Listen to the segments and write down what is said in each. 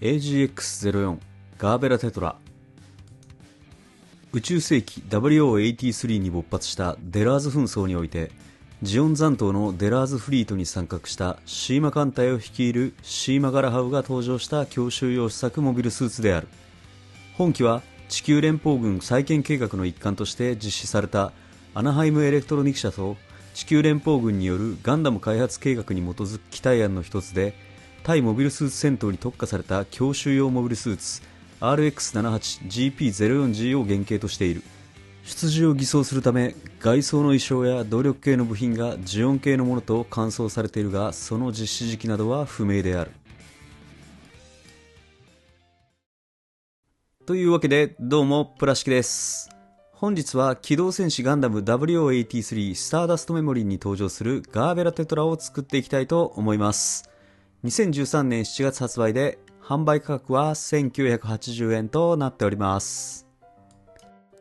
AGX-04 ガーベラテトラ。宇宙世紀 WO83 に勃発したデラーズ紛争において、ジオン残党のデラーズフリートに参画したシーマ艦隊を率いるシーマ・ガラハウが登場した強襲用試作モビルスーツである。本機は地球連邦軍再建計画の一環として実施されたアナハイムエレクトロニク社と地球連邦軍によるガンダム開発計画に基づく機体案の一つで、対モビルスーツ戦闘に特化された強襲用モビルスーツ RX78GP04G を原型としている。出自を偽装するため外装の衣装や動力系の部品がジオン系のものと換装されているが、その実施時期などは不明である。というわけで、どうもプラシキです。本日は機動戦士ガンダム WO83 スターダストメモリーに登場するガーベラテトラを作っていきたいと思います。2013年7月発売で、販売価格は1980円となっております。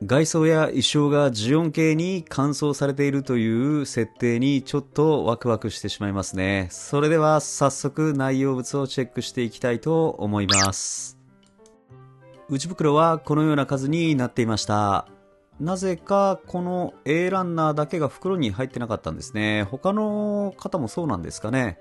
外装や衣装がジオン系に換装されているという設定にちょっとワクワクしてしまいますね。それでは早速内容物をチェックしていきたいと思います。内袋はこのような数になっていました。なぜかこの A ランナーだけが袋に入ってなかったんですね。他の方もそうなんですかね。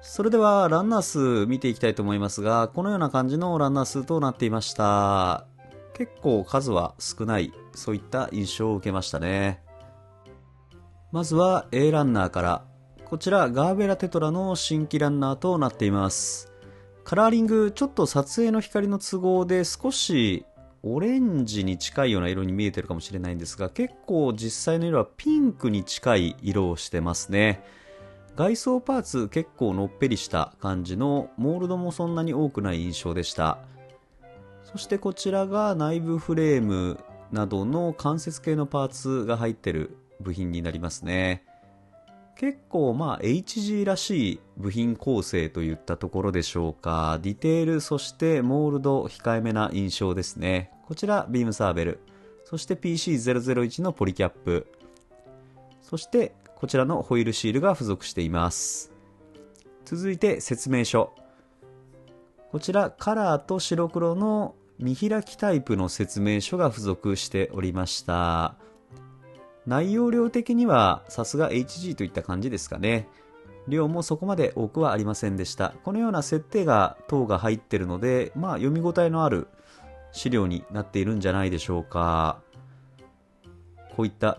それではランナー数見ていきたいと思いますが、このような感じのランナー数となっていました。結構数は少ない、そういった印象を受けましたね。まずは A ランナーから。こちらガーベラテトラの新規ランナーとなっています。カラーリング、ちょっと撮影の光の都合で少しオレンジに近いような色に見えてるかもしれないんですが、結構実際の色はピンクに近い色をしてますね。外装パーツ結構のっぺりした感じの、モールドもそんなに多くない印象でした。そしてこちらが内部フレームなどの関節系のパーツが入ってる部品になりますね。結構HG らしい部品構成といったところでしょうか。ディテール、そしてモールド控えめな印象ですね。こちらビームサーベル、そして PC001 のポリキャップ、そしてこちらのホイールシールが付属しています。続いて説明書。こちらカラーと白黒の見開きタイプの説明書が付属しておりました。内容量的にはさすが HG といった感じですかね。量もそこまで多くはありませんでした。このような設定が等が入っているので、読み応えのある資料になっているんじゃないでしょうか。こういった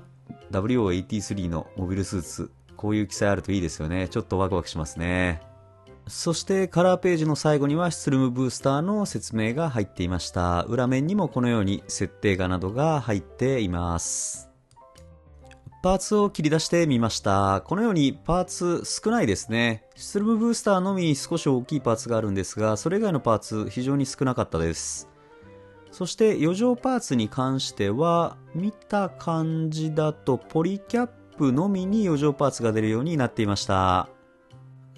WO83 のモビルスーツ、こういう記載あるといいですよね。ちょっとワクワクしますね。そしてカラーページの最後にはスルームブースターの説明が入っていました。裏面にもこのように設定画などが入っています。パーツを切り出してみました。このようにパーツ少ないですね。スルームブースターのみ少し大きいパーツがあるんですが、それ以外のパーツ非常に少なかったです。そして余剰パーツに関しては、見た感じだとポリキャップのみに余剰パーツが出るようになっていました。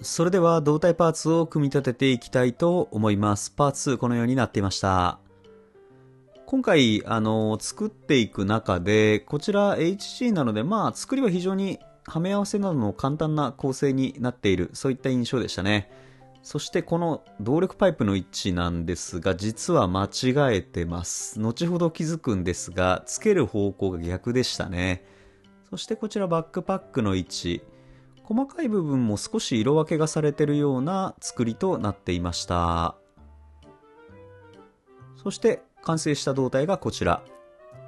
それでは胴体パーツを組み立てていきたいと思います。パーツこのようになっていました。今回作っていく中で、こちら HG なので作りは非常にはめ合わせなどの簡単な構成になっている、そういった印象でしたね。そしてこの動力パイプの位置なんですが、実は間違えてます。後ほど気づくんですが、つける方向が逆でしたね。そしてこちらバックパックの位置、細かい部分も少し色分けがされているような作りとなっていました。そして完成した胴体がこちら。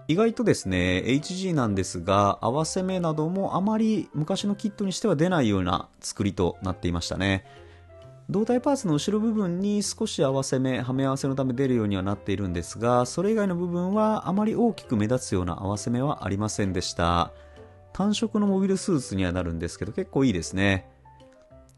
意外とですね、HG なんですが、合わせ目などもあまり昔のキットにしては出ないような作りとなっていましたね。胴体パーツの後ろ部分に少し合わせ目、はめ合わせのため出るようにはなっているんですが、それ以外の部分はあまり大きく目立つような合わせ目はありませんでした。単色のモビルスーツにはなるんですけど、結構いいですね。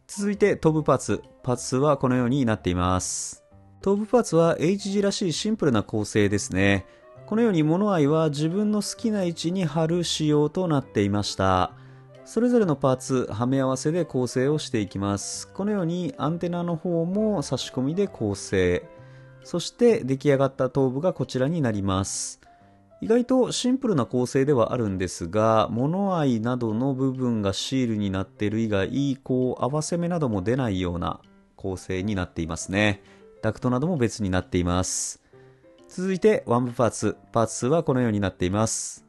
続いて頭部パーツ。パーツはこのようになっています。頭部パーツは HG らしいシンプルな構成ですね。このように物合いは自分の好きな位置に貼る仕様となっていました。それぞれのパーツ、はめ合わせで構成をしていきます。このようにアンテナの方も差し込みで構成。そして出来上がった頭部がこちらになります。意外とシンプルな構成ではあるんですが、物合いなどの部分がシールになっている以外、合わせ目なども出ないような構成になっていますね。ダクトなども別になっています。続いて腕部パーツ。パーツはこのようになっています。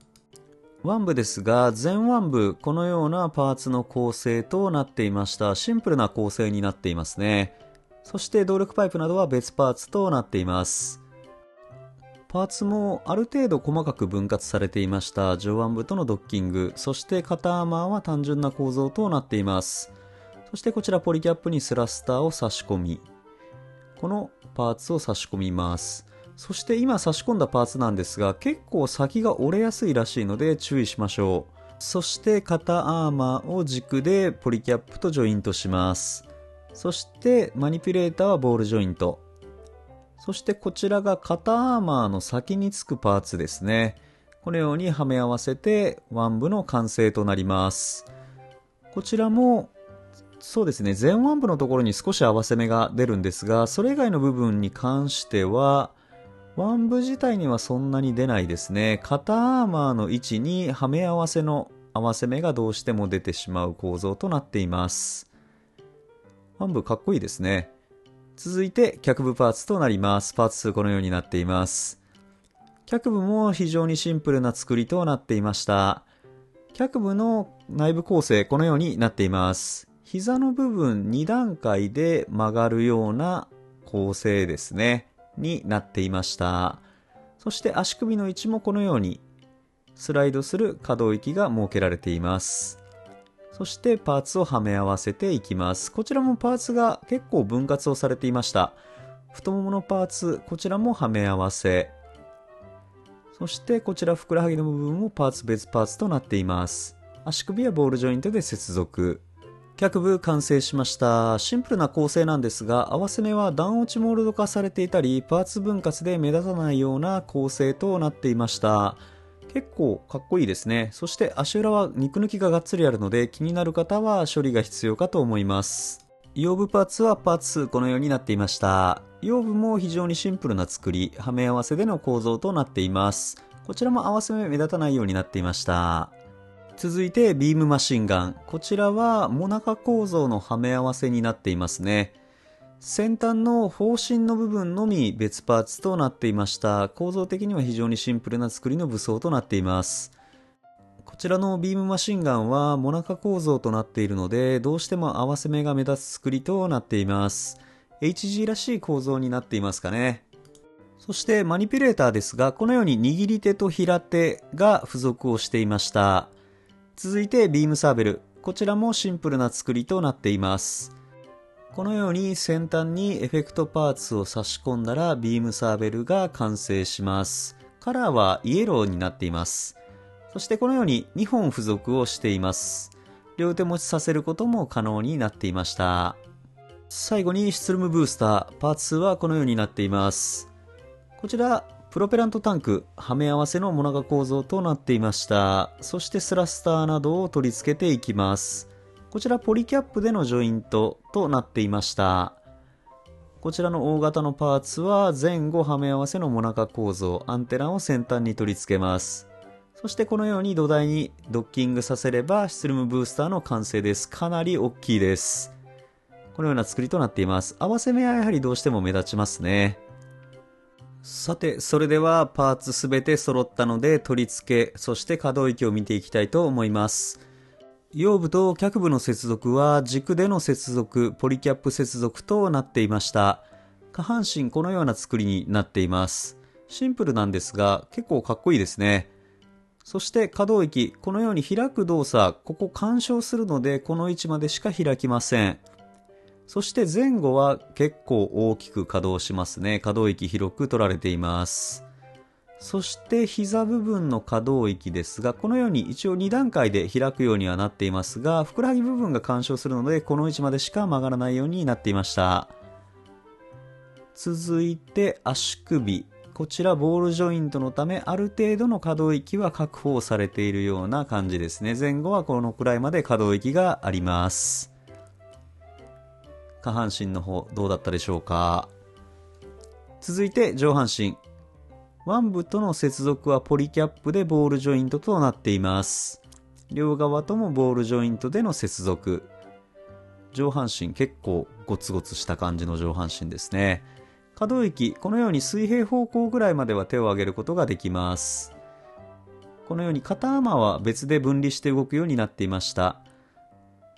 腕部ですが、前腕部、このようなパーツの構成となっていました。シンプルな構成になっていますね。そして動力パイプなどは別パーツとなっています。パーツもある程度細かく分割されていました。上腕部とのドッキング、そして肩アーマーは単純な構造となっています。そしてこちらポリキャップにスラスターを差し込み、このパーツを差し込みます。そして今差し込んだパーツなんですが、結構先が折れやすいらしいので注意しましょう。そして肩アーマーを軸でポリキャップとジョイントします。そしてマニピュレーターはボールジョイント。そしてこちらが肩アーマーの先につくパーツですね。このようにはめ合わせて腕部の完成となります。こちらもそうですね、前腕部のところに少し合わせ目が出るんですが、それ以外の部分に関しては腕部自体にはそんなに出ないですね。肩アーマーの位置にはめ合わせの合わせ目がどうしても出てしまう構造となっています。腕部かっこいいですね。続いて脚部パーツとなります。パーツ2このようになっています。脚部も非常にシンプルな作りとなっていました。脚部の内部構成このようになっています。膝の部分2段階で曲がるような構成ですね。になっていました。そして足首の位置もこのようにスライドする可動域が設けられています。そしてパーツをはめ合わせていきます。こちらもパーツが結構分割をされていました。太もものパーツ、こちらもはめ合わせ。そしてこちらふくらはぎの部分もパーツ別パーツとなっています。足首はボールジョイントで接続。脚部完成しました。シンプルな構成なんですが、合わせ目は段落ちモールド化されていたり、パーツ分割で目立たないような構成となっていました。結構かっこいいですね。そして足裏は肉抜きががっつりあるので、気になる方は処理が必要かと思います。腰部パーツはパーツ2このようになっていました。腰部も非常にシンプルな作り、はめ合わせでの構造となっています。こちらも合わせ目目立たないようになっていました。続いてビームマシンガン。こちらはモナカ構造のはめ合わせになっていますね。先端の砲身の部分のみ別パーツとなっていました。構造的には非常にシンプルな作りの武装となっています。こちらのビームマシンガンはモナカ構造となっているので、どうしても合わせ目が目立つ作りとなっています。HG らしい構造になっていますかね。そしてマニピュレーターですが、このように握り手と平手が付属をしていました。続いてビームサーベル。こちらもシンプルな作りとなっています。このように先端にエフェクトパーツを差し込んだらビームサーベルが完成します。カラーはイエローになっています。そしてこのように2本付属をしています。両手持ちさせることも可能になっていました。最後にシュツルムブースター。パーツはこのようになっています。こちらプロペラントタンク、はめ合わせのモナカ構造となっていました。そしてスラスターなどを取り付けていきます。こちらポリキャップでのジョイントとなっていました。こちらの大型のパーツは前後はめ合わせのモナカ構造、アンテナを先端に取り付けます。そしてこのように土台にドッキングさせればシュツルムブースターの完成です。かなり大きいです。このような作りとなっています。合わせ目はやはりどうしても目立ちますね。さて、それではパーツすべて揃ったので取り付け、そして可動域を見ていきたいと思います。腰部と脚部の接続は軸での接続、ポリキャップ接続となっていました。下半身このような作りになっています。シンプルなんですが結構かっこいいですね。そして可動域、このように開く動作、ここ干渉するのでこの位置までしか開きません。そして前後は結構大きく稼働しますね。可動域広く取られています。そして膝部分の可動域ですが、このように一応2段階で開くようにはなっていますが、ふくらはぎ部分が干渉するのでこの位置までしか曲がらないようになっていました。続いて足首。こちらボールジョイントのためある程度の可動域は確保されているような感じですね。前後はこのくらいまで可動域があります。下半身の方どうだったでしょうか。続いて上半身。腕部との接続はポリキャップでボールジョイントとなっています。両側ともボールジョイントでの接続。上半身結構ゴツゴツした感じの上半身ですね。可動域、このように水平方向ぐらいまでは手を上げることができます。このように肩アーマーは別で分離して動くようになっていました。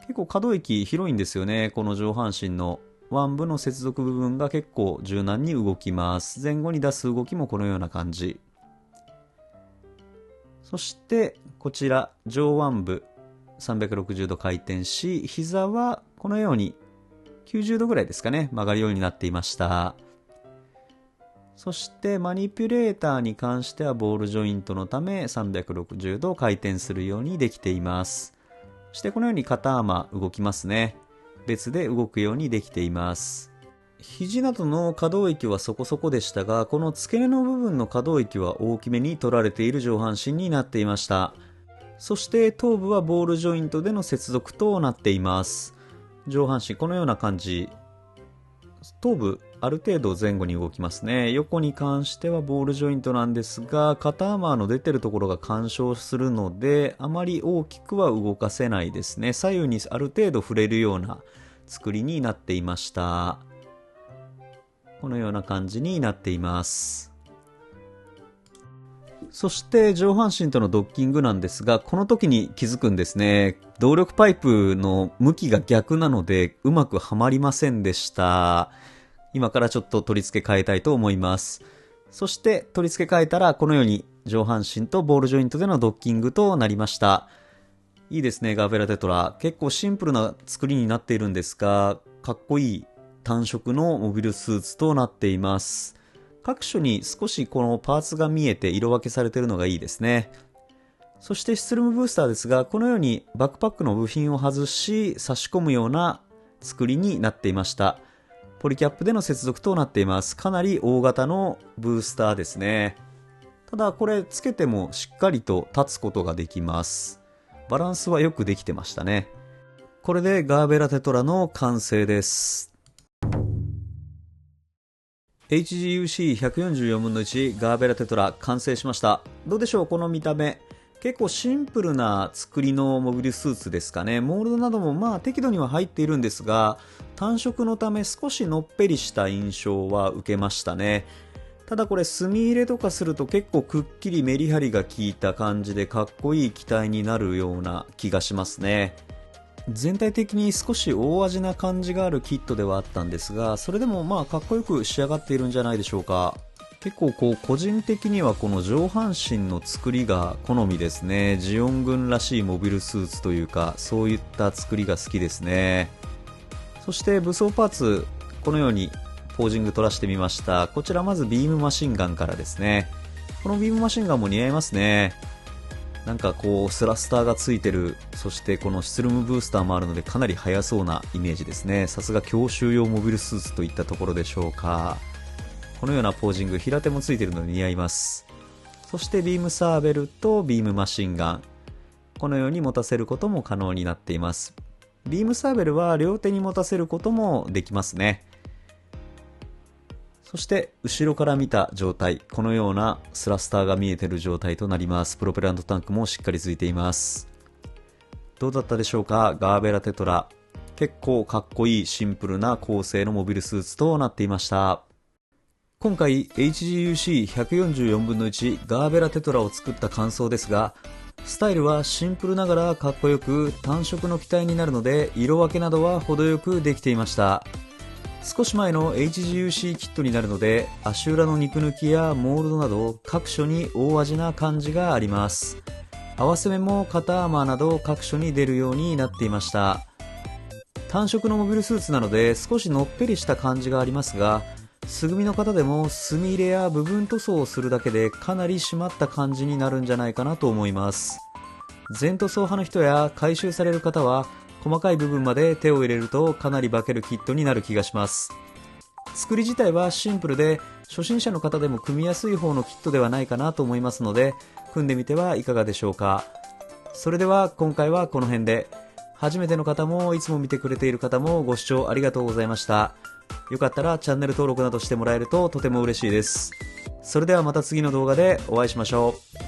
結構可動域広いんですよね。この上半身の腕部の接続部分が結構柔軟に動きます。前後に出す動きもこのような感じ。そしてこちら上腕部360度回転し、膝はこのように90度ぐらいですかね、曲がるようになっていました。そしてマニピュレーターに関してはボールジョイントのため360度回転するようにできています。そしてこのように肩アーマー動きますね。別で動くようにできています。肘などの可動域はそこそこでしたが、この付け根の部分の可動域は大きめに取られている上半身になっていました。そして頭部はボールジョイントでの接続となっています。上半身このような感じ。頭部ある程度前後に動きますね。横に関してはボールジョイントなんですが、肩アーマーの出てるところが干渉するのであまり大きくは動かせないですね。左右にある程度触れるような作りになっていました。このような感じになっています。そして上半身とのドッキングなんですが、この時に気づくんですね。動力パイプの向きが逆なのでうまくはまりませんでした。今からちょっと取り付け替えたいと思います。そして取り付け替えたらこのように上半身とボールジョイントでのドッキングとなりました。いいですね、ガーベラテトラ。結構シンプルな作りになっているんですが、かっこいい単色のモビルスーツとなっています。各所に少しこのパーツが見えて色分けされているのがいいですね。そしてスツルムブースターですが、このようにバックパックの部品を外し差し込むような作りになっていました。ポリキャップでの接続となっています。かなり大型のブースターですね。ただこれつけてもしっかりと立つことができます。バランスはよくできてましたね。これでガーベラテトラの完成です。HGUC144 分の1ガーベラテトラ完成しました。どうでしょう、この見た目。結構シンプルな作りのモビルスーツですかね。モールドなどもまあ適度には入っているんですが、単色のため少しのっぺりした印象は受けましたね。ただこれ墨入れとかすると結構くっきりメリハリが効いた感じでかっこいい機体になるような気がしますね。全体的に少し大味な感じがあるキットではあったんですが、それでもまあかっこよく仕上がっているんじゃないでしょうか。結構個人的にはこの上半身の作りが好みですね。ジオン軍らしいモビルスーツというか、そういった作りが好きですね。そして武装パーツ、このようにポージング取らせてみました。こちらまずビームマシンガンからですね。このビームマシンガンも似合いますね。なんかスラスターがついてる。そしてこのシツルムブースターもあるのでかなり速そうなイメージですね。さすが強襲用モビルスーツといったところでしょうか。このようなポージング、平手もついているので似合います。そしてビームサーベルとビームマシンガン、このように持たせることも可能になっています。ビームサーベルは両手に持たせることもできますね。そして後ろから見た状態、このようなスラスターが見えている状態となります。プロペラントタンクもしっかりついています。どうだったでしょうか、ガーベラテトラ。結構かっこいいシンプルな構成のモビルスーツとなっていました。今回 HGUC144 分の1ガーベラテトラを作った感想ですが、スタイルはシンプルながらかっこよく単色の機体になるので、色分けなどは程よくできていました。少し前の HGUC キットになるので、足裏の肉抜きやモールドなど各所に大味な感じがあります。合わせ目も肩アーマーなど各所に出るようになっていました。単色のモビルスーツなので少しのっぺりした感じがありますが、素組みの方でも墨入れや部分塗装をするだけでかなり締まった感じになるんじゃないかなと思います。全塗装派の人や回収される方は細かい部分まで手を入れるとかなり化けるキットになる気がします。作り自体はシンプルで初心者の方でも組みやすい方のキットではないかなと思いますので、組んでみてはいかがでしょうか。それでは今回はこの辺で。初めての方もいつも見てくれている方もご視聴ありがとうございました。よかったらチャンネル登録などしてもらえるととても嬉しいです。それではまた次の動画でお会いしましょう。